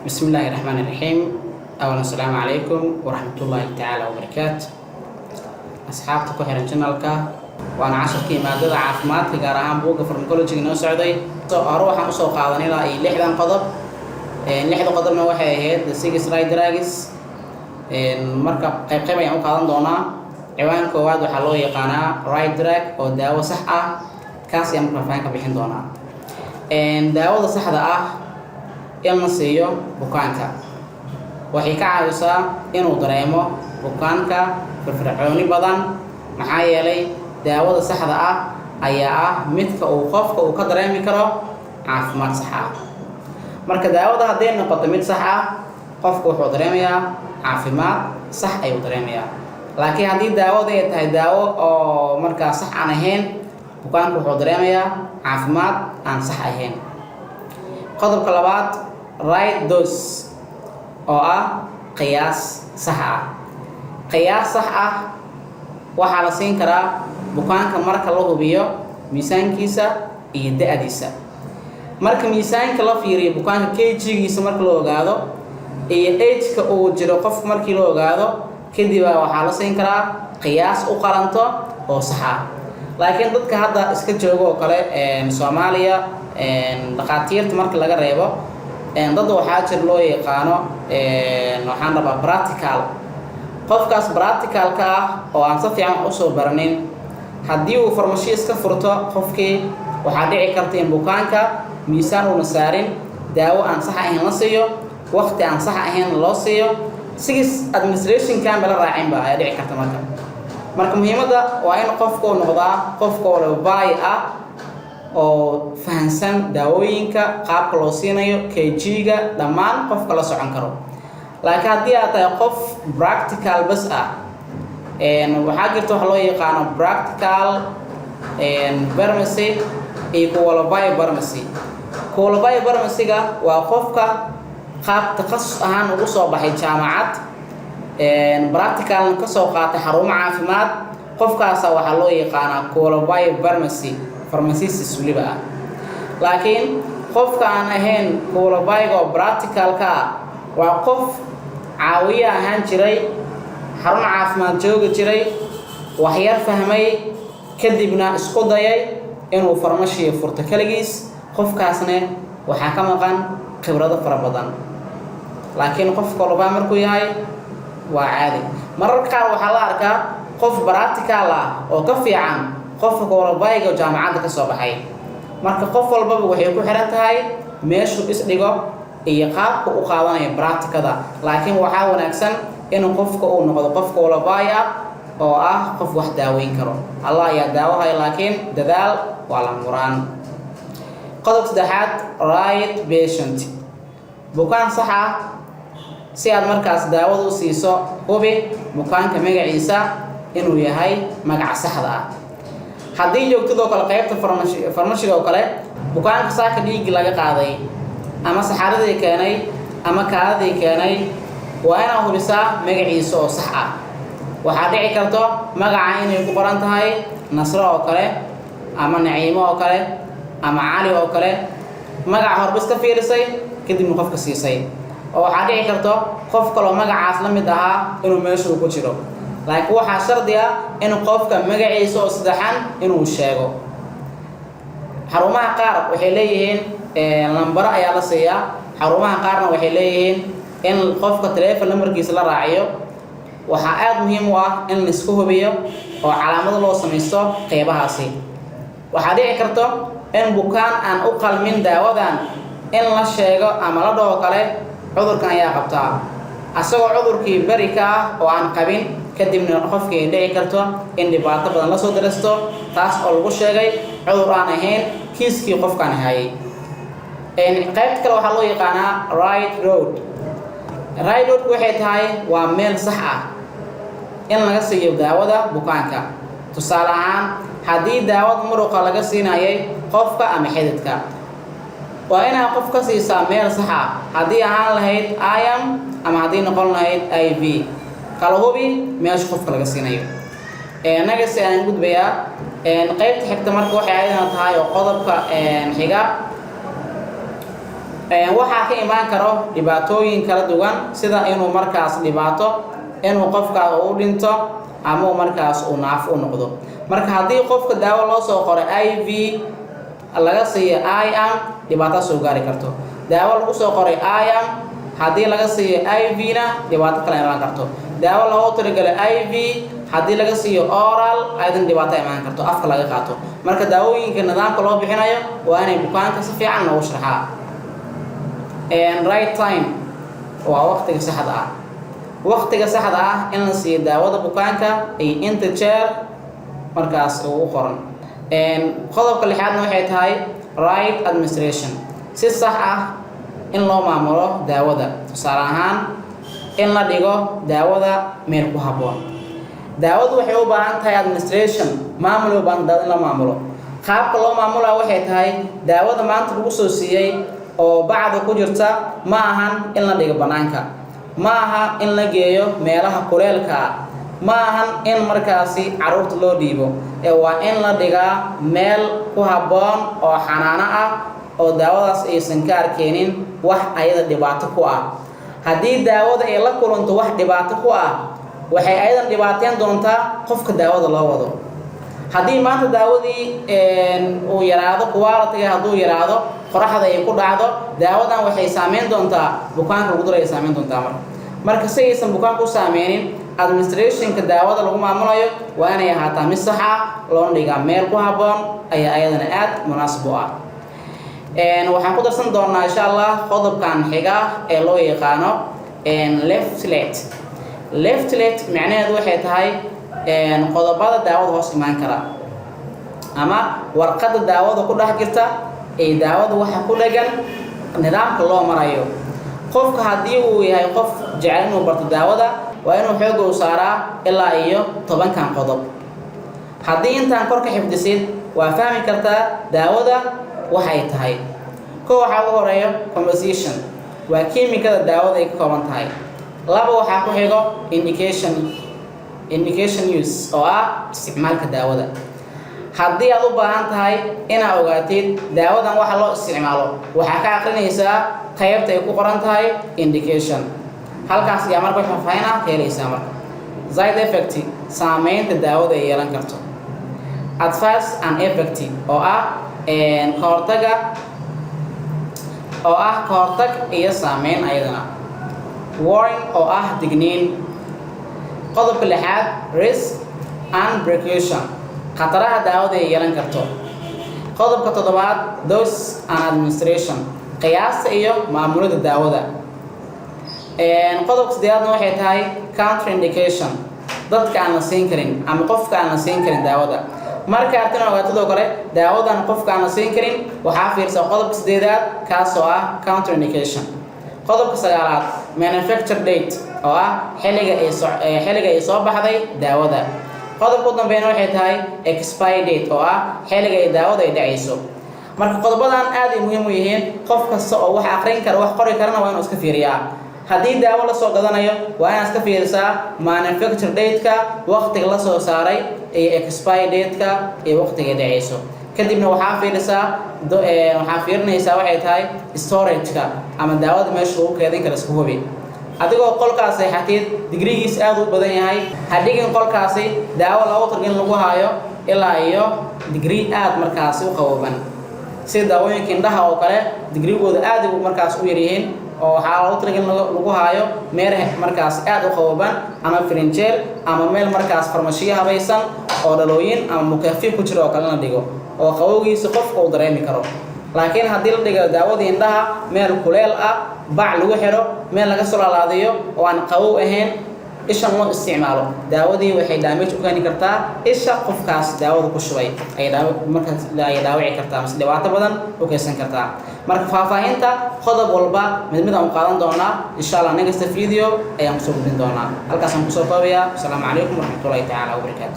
بسم الله الرحمن الرحيم. أولا السلام عليكم ورحمة الله تعالى وبركاته. أصحابتك وحيران جنالك وأنا عشر كي مادة عافمات كجارهان بوقة فرمكولوجي نو سعودي. أروح أمسو قاضني لا لحدا قضب. لحدا قضبنا واحد هيد سيجس رايد راجس. مركب قيمة يوم قاضن دونا. عوان كواد وحلو يقانا رايد راك أو داو صحة كاس يوم كفاين كبيحين دونا. داو صحة in la siiyo bukaanka waxay ka caawisaa inuu dareemo bukaanka firfircooni badan maxaa yeelay daawada saxda ah ayaa midka uu qofka uu ka dareemi karo caafimaad sax ah marka daawada haddii noqoto mid sax ah qofku wuxuu dareemayaa caafimaad sax ayuu dareemayaa laakiin haddii daawada ay tahay daawo oo markaa sax aan ahayn bukaanku wuxuu dareemayaa caafimaad aan sax ahayn qodobka labaad right dose oo ah qiyaas sax ah qiyaas sax ah waxa la siin karaa bukaanka marka la hubiyo miisaankiisa iyo da'diisa marka miisaanka la fiiriyo bukaanka kg-giisa marka la ogaado iyo age-ka uu jiro qof markii la ogaado kadib waxa la siin karaa qiyaas u qalanto oo sax ah laakiin dadka hadda iska jooga oo kale Soomaaliya dhaqaatiirta marka laga reebo dad waxaa jir loo yaqaano waxaan rabaa practical qofkaas practicalka ah oo aan si fiican u soo baranin haddii uu farmashi iska furto qofkii waxaa dhici karta in bukaanka miisaan uu saarin daawo aan sax ahayn la siiyo waqti aan sax ahayn loo siiyo sigis administration kan bala raacin baa dhici karta marka muhiimadda waa in qofku noqdaa qofka oo baay ah oo fahansan daawooyinka qaabka loo siinayo kg-ga dhammaan qofka la socon karo laakiin haddii aad tahay qof practical bas ah waxaa jirta wax loo yaqaano practical pharmacy iyo qualified pharmacy qualified pharmacy-ga waa qofka qaab takhasus ahaan ugu soo baxay jaamacad practical ka soo qaatay xarumo caafimaad qofkaas waxaa loo yaqaanaa qualified pharmacy pharmacist waliba ah laakiin qofka aan ahayn qualified oo practical ka waa qof caawiye ahaan jiray xarun caafimaad jooga jiray wax yar fahmay kadibna isku dayay inuu farmashi furto kaligiis qofkaasna waxa ka maqan khibrado fara badan laakiin qof qualified markuu yahay waa caadi mararka qaar waxaa la arkaa qof practical ah oo ka fiican qofka qualified oo jaamacadda ka soo baxay marka qof walba waxay ku xiran tahay meeshu isdhigo iyo qaabka uu qaadanayo practicada laakiin waxa wanaagsan in qofka uu noqdo qof qualified ah oo ah qof wax daaweyn karo Allah ayaa daawahay laakiin dadaal waa la muraan qodobka saddexaad right patient bukaan sax ah si aad markaas daawada u siiso hubi bukaanka magaciisa inuu yahay magac saxda ah haddii joogtidoo kale qaybta farmashiga oo kale bukaanka saaka dhiig laga qaaday ama saxaradii keenay ama kaadadii keenay waa inaad hubisaa magaciisa oo sax ah waxaa dhici karto magaca inay ku qoran tahay Nasro oo kale ama Naciimo oo kale ama Cali oo kale magaca horba iska fiirisay kadibna qofka siisay oo waxaa dhici karto qof kale magacaas la mid ahaa inuu meesha ku jiro laakiin waxaa shardi ah in qofka magaciisa oo saddexan inuu sheego xarumaha qaar waxay leeyihiin lambar ayaa la siiyaa xarumaha qaarna waxay leeyihiin in qofka telefoon numberkiisa la raaciyo waxa aad muhiim u ah in la isku hubiyo oo calaamado loo sameeyo qeybahaasi waxa dhici karto in bukaan aan u qalmin daawadan in la sheego ama la dhaho kale cudurkan ayaa qabtaa asagoo cudurkii bari ka ah oo aan qabin kadibna qofkii dhici karto in dhibaato badan la soo darasto taas oo lagu sheegay cudur aan ahayn kiiskii qofkan hayay qaybta kale waxaa loo yaqaanaa right road waxay tahay waa meel sax ah in laga siiyo daawada bukaanka tusaale ahaan haddii daawada muruqa laga siinayay qofka ama xididka waa inaad qof ka siisaa meel sax ah haddii ahaan lahayd IM ama haddii noqon lahayd IV kala hubi meesha qofka laga siinayo naga si aan gudbayaa qaybta xigta marka waxay ayadana tahay oo qodobka xiga waxaa ka imaan karo dhibaatooyin kala duwan sida inuu markaas dhibaato inuu qofka uu dhinto ama markaas uu naaf u noqdo. marka haddii qofka daawo loo soo qoray IV laga siiyo IM dhibaato soo gaari karto. daawo lagu soo qoray IM haddii laga siiyo IV-na dhibaato kale imaan karto. daawo loogu talagalay IV haddii laga siiyo oral aydan dhibaato imaan karto afka laga qaato. marka daawooyinka nidaamka loo bixinayo waa inay bukaanka si fiican loogu sharxaa. right time waa waqtiga saxda ah. waqtiga saxda ah in la siiyo daawada bukaanka ay inta jeer markaas ugu qoran. qodobka lixaadna waxay tahay right administration. si sax ah in loo maamulo daawada. tusaale ahaan in la dhigo daawada meel ku habboon. daawadu waxay u baahan tahay administration maamul u baahan in la maamulo. qaabka loo maamulaa waxay tahay daawada maanta lagu soo siiyey oo bacda ku jirta ma ahan in la dhigo banaanka. ma aha in la geeyo meelaha kuleelka ah. ma ahan in markaasi caruurta loo dhiibo waa in la dhigaa meel ku habboon oo xanaano ah oo daawadaas aysan ka arkeenin wax ayada dhibaato ku ah. haddii daawada ay la kulanto wax dhibaato ku ah waxay ayadan dhibaateyn doontaa qofka daawada loo wado. haddii maanta daawadii uu yaraado quality hadduu yaraado qoraxda ay ku dhacdo daawadan waxay saameyn doontaa bukaanka lagu diray saameyn doontaa. marka si aysan bukaanka u saameynin administrationka daawada lagu maamulayo waa inay ahaataa mid sax ah loona dhigaa meel ku habboon ayaa ayadana aad munaasib u ah. waxaan ku darsan doonaa insha Allah qodobkan xiga ee loo yaqaano leaflet. leaflet macnaheedu waxay tahay qodobada daawada hoos imaan kara ama warqadda daawada ku dhex jirta ee daawada waxa ku dhagan nidaamka loo marayo. qofka haddii uu yahay qof jecel inuu barto daawada waa inuu xoog u saaraa ilaa iyo 10 qodob. haddii intaan kor ka xifdisid waa fahmi kartaa daawada waxay tahay. waxa ugu horeeyo composition waa kiimikada daawada ay ka kooban tahay. laba waxaa ku xigo indication use oo ah isticmaalka daawada. haddii aad u baahan tahay inaad ogaatid daawadan waxa loo isticmaalo waxaa ka aqrinaysaa qaybta ay ku qoran tahay indication. halkaas ayaa marka faahfaahin ah ka helaysaa. marka side effect saameynta daawada ay yeelan karto. adverse and effect oo ah ka hortag iyo saameyn ayadana. warning oo ah digniin. qodobka lixaad risk and precaution khataraha daawada ay yeelan karto. qodobka toddobaad dose and administration qiyaasta iyo maamulida daawada. qodobka siddeedaadna waxay tahay contraindication dadka aan la siin karin ama qofka aan la siin karin daawada. marka aad ogaatid oo kale daawadan qofka aan la siin karin waxaa fiirsan qodobka siddeedaad kaas oo ah contraindication. qodobka sagaalaad manufacture date oo ah xilliga ay soo baxday daawada. qodobka ugu dambeeyna waxay tahay expire date oo ah xilliga ay daawada ay dhacayso. marka qodobadan aad ay muhiim u yihiin. qof kasta oo wax aqrin kara wax qori karana waa inuu iska fiiriyaa. haddii daawo la soo gadanayo waa inaad iska fiirisaa manufacture date-ka waqtiga la soo saaray iyo expire date-ka iyo waqtiga ay dhacayso. kadibna waxaa fiirinaysaa waxay tahay storage-ka ama daawada meesha uu keedin kara isku hubi. adigoo qolkaas seexatid digrigiis aad u badan yahay ha dhigin qolkaasi daawo loogu talagalay lagu haayo ilaa iyo digrii aad markaas u qabooban. sida daawooyinka indhaha oo kale digrigooda aad u markaas u yar yihiin oo waxaa loogu talagalay lagu haayo meel markaas aad u qabooban ama frinjeer ama meel markaas farmashiyo habaysan oo dhalooyin ama mukafif ku jiro oo kale la dhigo oo qabowgiisa qofka uu dareemi karo. laakiin haddii la dhigo daawadii indhaha meel kuleel ah bac lagu xiro meel laga soo laalaadiyo oo aan qabow ahayn isha loo isticmaalo daawadii waxay damage u keeni kartaa isha qofkaas daawada ku shubay ay dhaawici kartaa ama dhibaato badan u keensan kartaa. marka faahfaahinta qodob walba mid aan u qaadan doonaa insha Allah next video ayaan ku soo gudbin doonaa. halkaas aan ku soo koobayaa. Assalaamu calaykum waraxmatullaahi tacaala wabarakaatuh.